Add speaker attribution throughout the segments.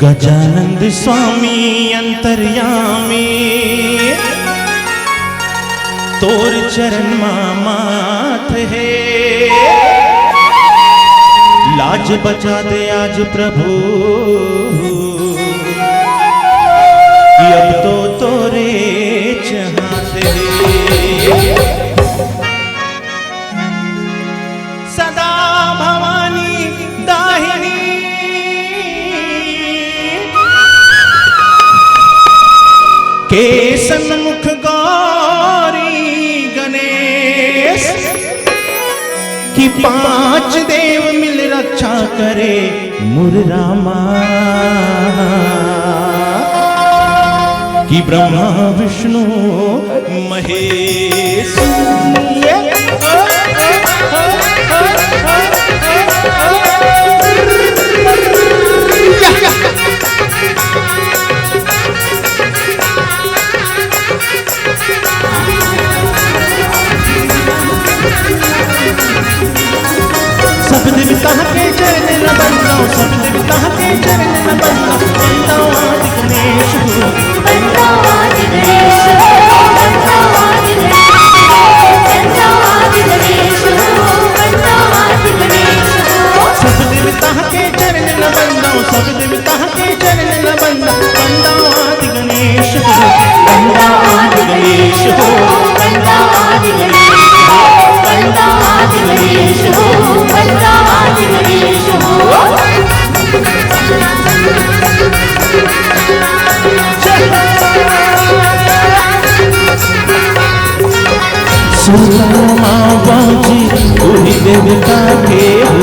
Speaker 1: गजानंद स्वामी अंतर्यामी तोर चरण मात है, लाज बचा दे आज प्रभु कि अब तो तोरे चाहते हैं। सदा भवानी दाहिनी के सन्मुख गौरी गणेश कि पांच देव मिल रक्षा करे मुर रामा, कि ब्रह्मा विष्णु महेश। सब देवता के चरण न बंदाओ, सब देवता के चरण न बंदाओ, बंदाओ आदि गणेश हो,
Speaker 2: बंदाओ आदि गणेश हो, बंदाओ आदि गणेश हो, बंदाओ आदि गणेश हो, बंदाओ आदि गणेश हो।
Speaker 1: सब देवता के चरण न बंदाओ, सब देवता के चरण न बंदाओ, बंदाओ आदि गणेश हो,
Speaker 2: बंदाओ आदि गणेश हो, बंदाओ आदि गणेश हो, बंदाओ आदि गणेश हो, बंदाओ आदि गणेश हो।
Speaker 1: सुरमा बाजी कोई देवता के हो,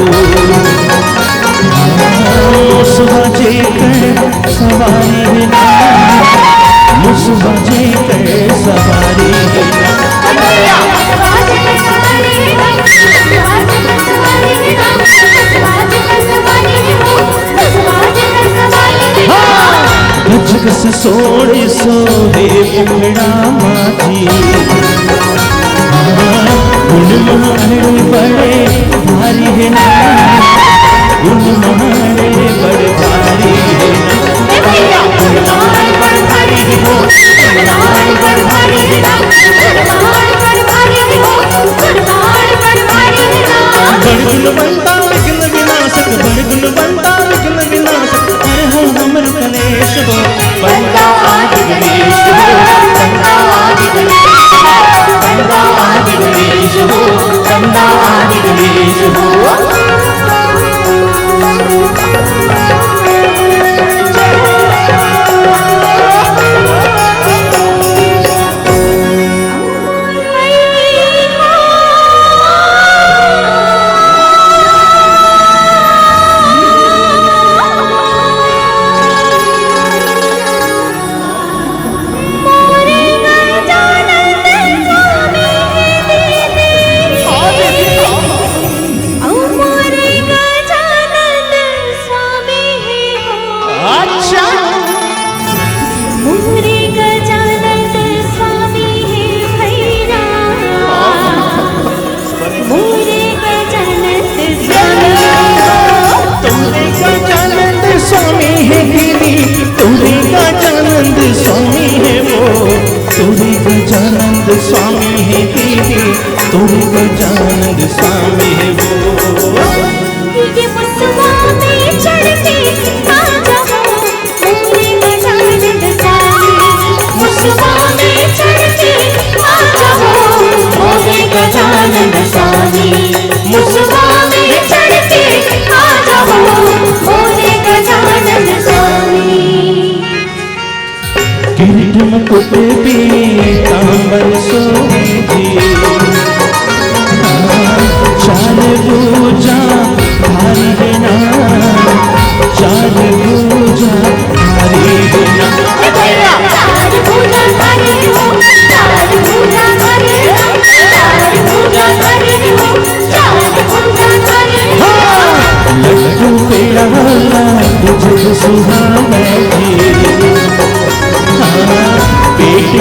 Speaker 1: मुसबजे कर सवारी है, मुसबजे कर सवारी है। गजक से सोड़े सोहे पुकड़ा माझी, गुण मारे बड़े भारी है ना, गुण मारे बड़े भारी है ना, गुण मारे बड़े भारी है हो, गुण मारे बड़े भारी है ना, गुण मारे बड़े भारी है हो, गुण मारे बड़े भारी है ना। बड़ गुणवंता विघ्न विनाशक, बड़ गुणवंता विघ्न विनाशक, अरे हो हमर गणेश हो,
Speaker 2: बंदाओ आदि गणेश हो, बंदाओ आदि गणेश हो, बंदाओ आदि गणेश हो, बंदाओ आदि गणेश हो।
Speaker 1: गजानंद स्वामी है दीदी, तोरे गजानंद स्वामी है वो।
Speaker 2: ये मुसवा में चढ़ के आ जाओ मोरे गजानंद स्वामी,
Speaker 1: किरीट मुकुट पीतांबर सोहे जी, चार भुजा धारी है नाम, चार भुजा धारी है नाम।
Speaker 2: चार भुजा धारी हो, चार भुजा धारी हो, चार भुजा धारी हो, चार भुजा धारी हो।
Speaker 1: लड्डू पेड़ा तुझको सुहावे जी, पेट